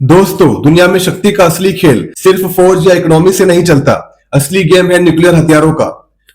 दोस्तों, दुनिया में शक्ति का असली खेल सिर्फ फौज या इकोनॉमी से नहीं चलता। असली गेम है न्यूक्लियर हथियारों का।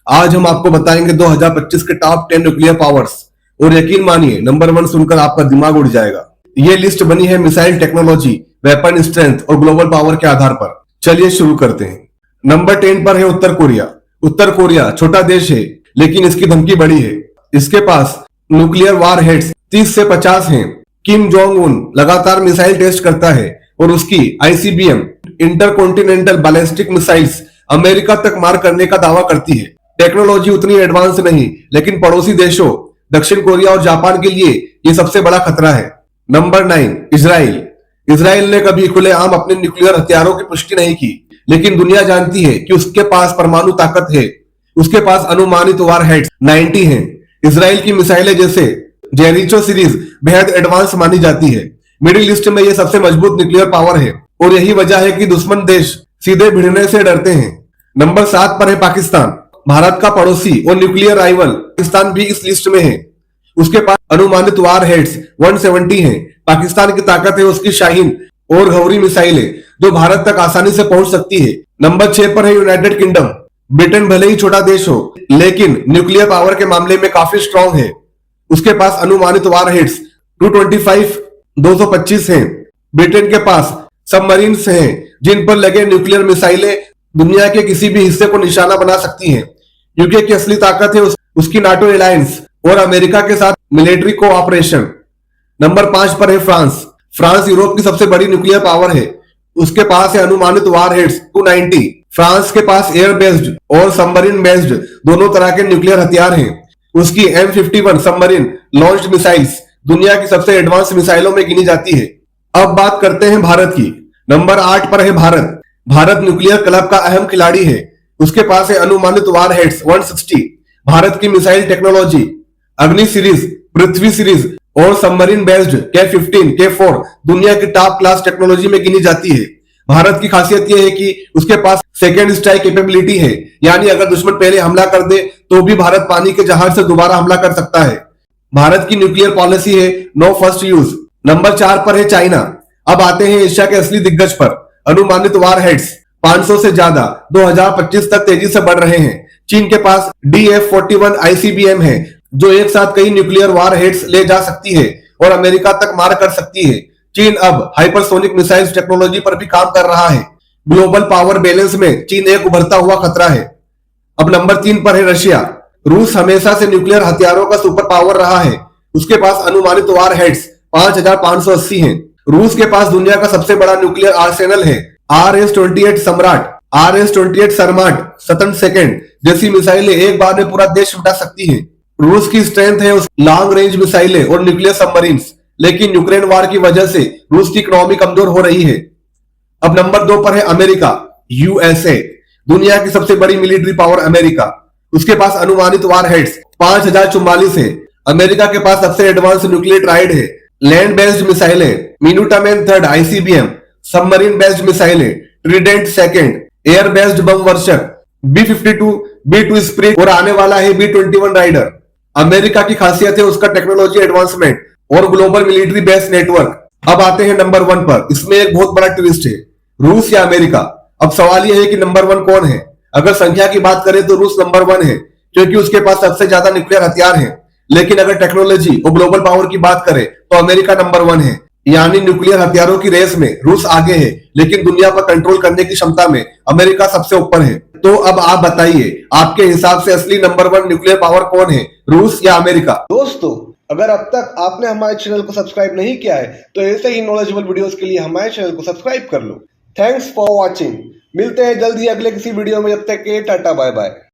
आज हम आपको बताएंगे 2025 के टॉप 10 न्यूक्लियर पावर्स, और यकीन मानिए नंबर 1 सुनकर आपका दिमाग उड़ जाएगा। ये लिस्ट बनी है मिसाइल टेक्नोलॉजी, वेपन स्ट्रेंथ और ग्लोबल पावर के आधार पर। चलिए शुरू करते हैं। नंबर 10 पर है उत्तर कोरिया। उत्तर कोरिया छोटा देश है, लेकिन इसकी धमकी बड़ी है। इसके पास न्यूक्लियर वार हेड्स 30 से 50 हैं। किम जोंग उन लगातार मिसाइल टेस्ट करता है और उसकी ICBM intercontinental ballistic missiles America तक मार करने का दावा करती है। टेक्नोलॉजी उतनी एडवांस नहीं, लेकिन पड़ोसी देशों दक्षिण कोरिया और जापान के लिए ये सबसे बड़ा खतरा है। Number 9 Israel. इजराइल ने कभी खुलेआम अपने न्यूक्लियर हथियारों की पुष्टि नहीं की, लेकिन दुनिया जानती है कि उसके पास परमाणु ताकत है। उसके पास अनुमानित वार हेड्स 90 हैं। इजराइल की मिसाइलें जैसे जेरिचो सीरीज बेहद एडवांस मानी जाती है। मिडिल ईस्ट में यह सबसे मजबूत न्यूक्लियर पावर है, और यही वजह है कि दुश्मन देश सीधे भिड़ने से डरते हैं। नंबर 7 पर है पाकिस्तान। भारत का पड़ोसी और न्यूक्लियर राइवल पाकिस्तान भी इस लिस्ट में है। उसके पास अनुमानित वार हेड्स 170 हैं। पाकिस्तान की ताकत है उसकी शाहीन और गौरी मिसाइलें, जो भारत तक आसानी से पहुंच सकती है। नंबर 6 पर है यूनाइटेड किंगडम। ब्रिटेन भले ही छोटा देश हो, लेकिन न्यूक्लियर पावर के मामले में काफी स्ट्रांग है। उसके पास अनुमानित वार हेड्स 225 225 हैं। ब्रिटेन के पास सबमरीन्स हैं, जिन पर लगे न्यूक्लियर मिसाइलें दुनिया के किसी भी हिस्से को निशाना बना सकती हैं। यूके की असली ताकत है उसकी नाटो अलायंस और अमेरिका के साथ मिलिट्री कोऑपरेशन। नंबर 5 पर है फ्रांस। फ्रांस यूरोप की सबसे बड़ी न्यूक्लियर पावर है। उसके पास है अनुमानित वार हेड्स 290। फ्रांस के पास एयर बेस्ड और सबमरीन बेस्ड दोनों तरह के न्यूक्लियर हथियार हैं। उसकी M51 सबमरीन लॉन्च्ड मिसाइल्स दुनिया की सबसे एडवांस मिसाइलों में गिनी जाती है। अब बात करते हैं भारत की। नंबर 8 पर है भारत। भारत न्यूक्लियर क्लब का अहम खिलाड़ी है। उसके पास है अनुमानित वार हेड्स 160। भारत की मिसाइल टेक्नोलॉजी अग्नि सीरीज, पृथ्वी सीरीज और सबमरीन बेस्ड K15 K4 दुनिया की टॉप क्लास टेक्नोलॉजी में गिनी जाती है। भारत की खासियत यह है कि उसके पास सेकेंड स्ट्राइक कैपेबिलिटी है, यानी अगर दुश्मन पहले हमला कर दे तो भी भारत पानी के जहाज से दोबारा हमला कर सकता है। भारत की न्यूक्लियर पॉलिसी है नो फर्स्ट यूज। नंबर 4 पर है चाइना। अब आते हैं एशिया के असली दिग्गज पर। अनुमानित वार हेड्स 500 से ज्यादा 2025 तक तेजी से बढ़ रहे हैं। चीन के पास DF-41 आईसीबीएम है, जो एक साथ कई न्यूक्लियर वार हेड्स ले जा सकती है और अमेरिका तक मार कर सकती है। चीन अब हाइपरसोनिक मिसाइल्स टेक्नोलॉजी पर भी काम कर रहा है। ग्लोबल पावर बैलेंस में चीन एक उभरता हुआ खतरा है। अब नंबर 3 पर है रशिया। रूस हमेशा से न्यूक्लियर हथियारों का सुपर पावर रहा है। उसके पास अनुमानित वार हेड्स 5580 हैं। रूस के पास दुनिया का सबसे बड़ा न्यूक्लियर आर्सेनल है। RS-28 सम्राट, RS-28 सरमाट, सतन सेकंड जैसी मिसाइलें एक बार में पूरा देश मिटा सकती हैं। रूस की स्ट्रेंथ है उस लॉन्ग रेंज मिसाइलें और न्यूक्लियर सबमरीन्स, लेकिन यूक्रेन वार की वजह से रूस की इकोनॉमी कमजोर हो रही है। अब नंबर 2 पर है अमेरिका, USA। दुनिया की सबसे बड़ी मिलिट्री पावर अमेरिका। उसके पास अनुमानित वार हेड्स 5044 है। अमेरिका के पास सबसे एडवांस न्यूक्लियर ट्राइड है। लैंड बेस्ड मिसाइलें मिनुटामेन 3 आईसीबीएम, सबमरीन बेस्ड मिसाइलें ट्रिडेंट 2, एयर बेस्ड बम वर्षक B-52, B-2 स्प्रिट और आने वाला है B-21 राइडर। अमेरिका की खासियत है उसका टेक्नोलॉजी एडवांसमेंट और ग्लोबल मिलिट्री बेस नेटवर्क। अब आते हैं नंबर 1 पर। इसमें एक बहुत बड़ा ट्विस्ट है, रूस या अमेरिका। अब सवाल यह है कि नंबर 1 कौन है। अगर संख्या की बात करें तो रूस नंबर 1 है, क्योंकि उसके पास सबसे ज्यादा न्यूक्लियर हथियार हैं। लेकिन अगर टेक्नोलॉजी और ग्लोबल पावर की बात करें तो अमेरिका नंबर 1 है। यानी न्यूक्लियर हथियारों की रेस में रूस आगे है, लेकिन दुनिया पर कंट्रोल करने की क्षमता में अमेरिका सबसे ऊपर है। तो अब आप बताइए, आपके हिसाब से असली नंबर 1 न्यूक्लियर पावर कौन है, रूस या अमेरिका? दोस्तों, अगर अब तक आपने हमारे चैनल को सब्सक्राइब नहीं किया है तो ऐसे ही नॉलेजेबल वीडियोस के लिए हमारे चैनल को सब्सक्राइब कर लो। Thanks for watching. मिलते हैं जल्दी अगले किसी वीडियो में। जब तक के टाटा बाय बाय।